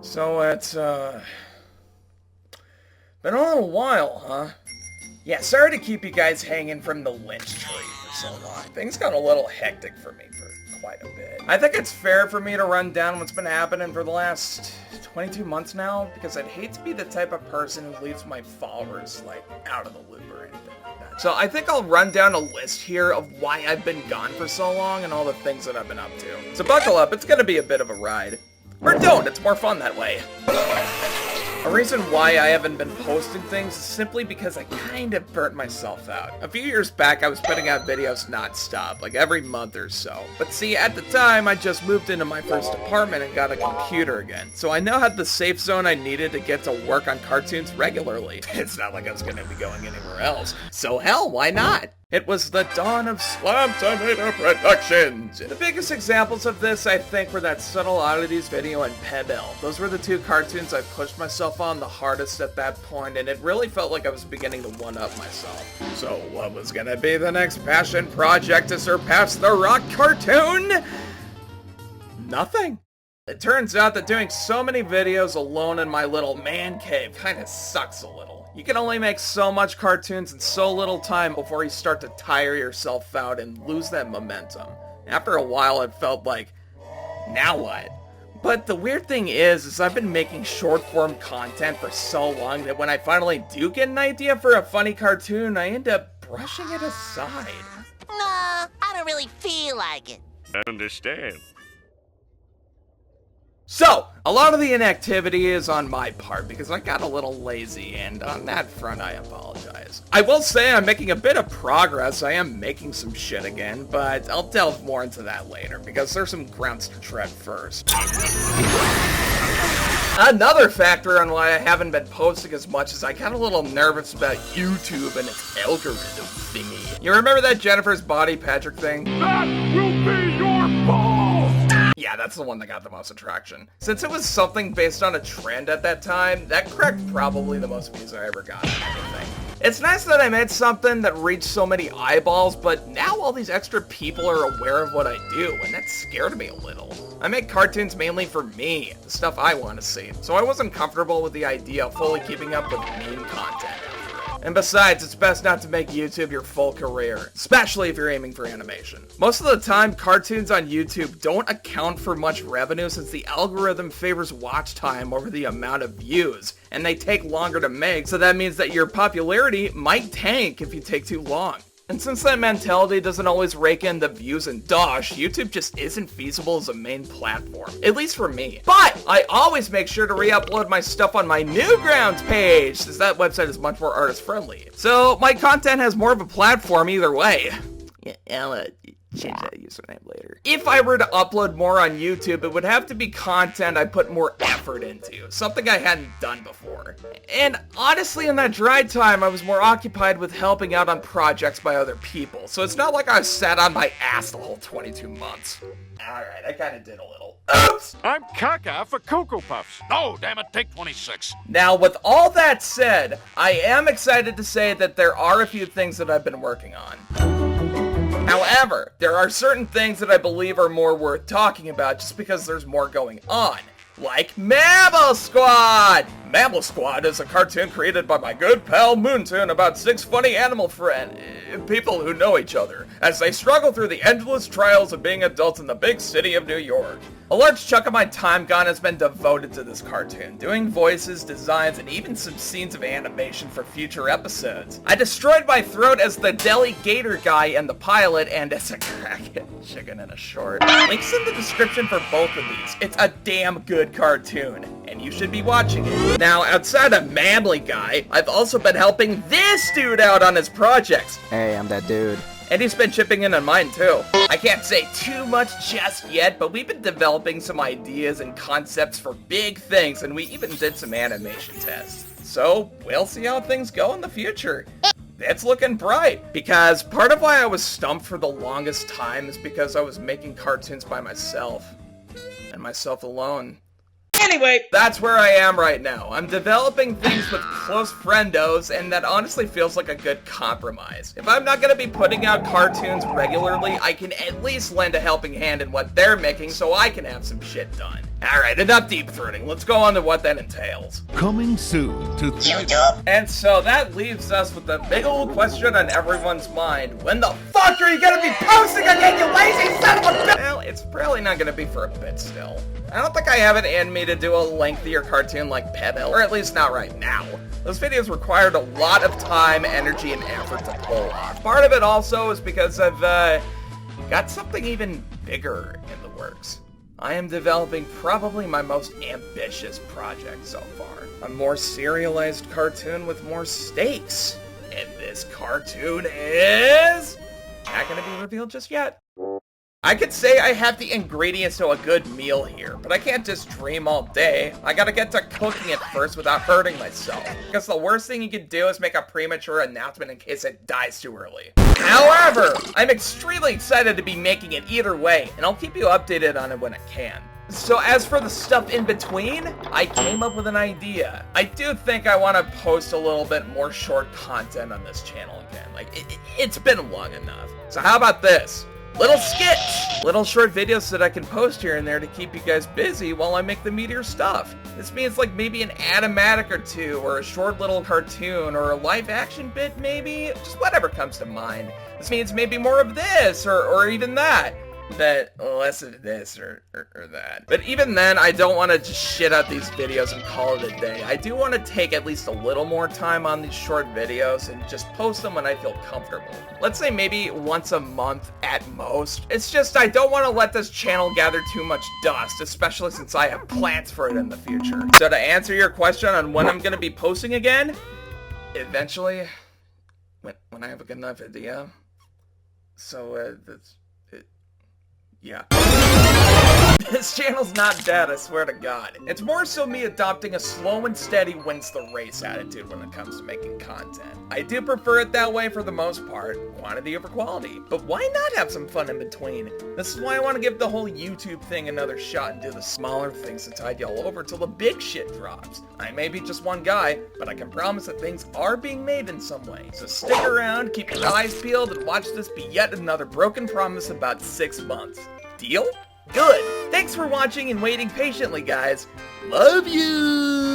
So it's, been a little while, huh? Yeah, sorry to keep you guys hanging from the lynch tree for so long. Things got a little hectic for me for quite a bit. I think it's fair for me to run down what's been happening for the last 22 months now, because I'd hate to be the type of person who leaves my followers, like, out of the loop or anything like that. So I think I'll run down a list here of why I've been gone for so long and all the things that I've been up to. So buckle up, it's gonna be a bit of a ride. Or don't, it's more fun that way. A reason why I haven't been posting things is simply because I kind of burnt myself out. A few years back, I was putting out videos non-stop, like every month or so. But see, at the time, I just moved into my first apartment and got a computer again. So I now had the safe zone I needed to get to work on cartoons regularly. It's not like I was going to be going anywhere else. So hell, why not? It was the dawn of Slam Tomato Productions! The biggest examples of this, I think, were that Subtle Oddities video and Pebble. Those were the two cartoons I pushed myself on the hardest at that point, and it really felt like I was beginning to one-up myself. So what was gonna be the next passion project to surpass the rock cartoon? Nothing. It turns out that doing so many videos alone in my little man cave kinda sucks a little. You can only make so much cartoons in so little time before you start to tire yourself out and lose that momentum. After a while, it felt like, now what? But the weird thing is I've been making short-form content for so long that when I finally do get an idea for a funny cartoon, I end up brushing it aside. Nah, I don't really feel like it. I understand. So, a lot of the inactivity is on my part because I got a little lazy, and on that front I apologize. I will say I'm making a bit of progress. I am making some shit again, but I'll delve more into that later because there's some grounds to tread first. Another factor on why I haven't been posting as much is I got a little nervous about YouTube and its algorithm thingy. You remember that Jennifer's Body Patrick thing? That will be your fault! Yeah, that's the one that got the most attraction. Since it was something based on a trend at that time, that cracked probably the most views I ever got on anything. It's nice that I made something that reached so many eyeballs, but now all these extra people are aware of what I do, and that scared me a little. I make cartoons mainly for me, the stuff I want to see, so I wasn't comfortable with the idea of fully keeping up with meme content. And besides, it's best not to make YouTube your full career, especially if you're aiming for animation. Most of the time, cartoons on YouTube don't account for much revenue since the algorithm favors watch time over the amount of views, and they take longer to make, so that means that your popularity might tank if you take too long. And since that mentality doesn't always rake in the views and dosh, YouTube just isn't feasible as a main platform. At least for me. But I always make sure to re-upload my stuff on my Newgrounds page, since that website is much more artist-friendly. So my content has more of a platform either way. Yeah, I'll change that username later. If I were to upload more on YouTube, it would have to be content I put more effort into, something I hadn't done before. And honestly, in that dry time, I was more occupied with helping out on projects by other people, so it's not like I sat on my ass the whole 22 months. Alright, I kinda did a little. Oops! I'm caca for Cocoa Puffs. No, damn it, take 26. Now, with all that said, I am excited to say that there are a few things that I've been working on. However, there are certain things that I believe are more worth talking about just because there's more going on. Like Mammal Squad! Mammal Squad is a cartoon created by my good pal Moontoon about 6 funny animal people who know each other, as they struggle through the endless trials of being adults in the big city of New York. A large chunk of my time gone has been devoted to this cartoon, doing voices, designs, and even some scenes of animation for future episodes. I destroyed my throat as the deli gator guy in the pilot and as a crackhead chicken in a short. Links in the description for both of these. It's a damn good cartoon, and you should be watching it. Now, outside of Family Guy, I've also been helping this dude out on his projects. Hey, I'm that dude. And he's been chipping in on mine too. I can't say too much just yet, but we've been developing some ideas and concepts for big things, and we even did some animation tests. So, we'll see how things go in the future. It's looking bright, because part of why I was stumped for the longest time is because I was making cartoons by myself, and myself alone. Anyway, that's where I am right now. I'm developing things with close friendos, and that honestly feels like a good compromise. If I'm not gonna be putting out cartoons regularly, I can at least lend a helping hand in what they're making so I can have some shit done. Alright, enough deep throating. Let's go on to what that entails. Coming soon to YouTube. And so that leaves us with the big old question on everyone's mind. When the fuck are you gonna be posting again, you lazy son of a bitch? Well, it's probably not gonna be for a bit still. I don't think I have it in me to do a lengthier cartoon like Pebble, or at least not right now. Those videos required a lot of time, energy, and effort to pull off. Part of it also is because I've got something even bigger in the works. I am developing probably my most ambitious project so far. A more serialized cartoon with more stakes. And this cartoon is not gonna be revealed just yet. I could say I have the ingredients to a good meal here, but I can't just dream all day. I gotta get to cooking it first without hurting myself. Because the worst thing you can do is make a premature announcement in case it dies too early. However, I'm extremely excited to be making it either way, and I'll keep you updated on it when I can. So as for the stuff in between, I came up with an idea. I do think I want to post a little bit more short content on this channel again. Like, it's been long enough. So how about this? Little skits! Little short videos that I can post here and there to keep you guys busy while I make the meatier stuff. This means like maybe an animatic or two, or a short little cartoon, or a live action bit maybe? Just whatever comes to mind. This means maybe more of this, or even that. Less of this or that. But even then, I don't want to just shit out these videos and call it a day. I do want to take at least a little more time on these short videos and just post them when I feel comfortable. Let's say maybe once a month at most. It's just I don't want to let this channel gather too much dust, especially since I have plans for it in the future. So to answer your question on when I'm going to be posting again, eventually, when I have a good enough idea. So, yeah. This channel's not dead, I swear to God. It's more so me adopting a slow and steady wins the race attitude when it comes to making content. I do prefer it that way for the most part, quantity over quality. But why not have some fun in between? This is why I want to give the whole YouTube thing another shot and do the smaller things to tide y'all over till the big shit drops. I may be just one guy, but I can promise that things are being made in some way. So stick around, keep your eyes peeled, and watch this be yet another broken promise about 6 months. Deal? Good. Thanks for watching and waiting patiently, guys. Love you!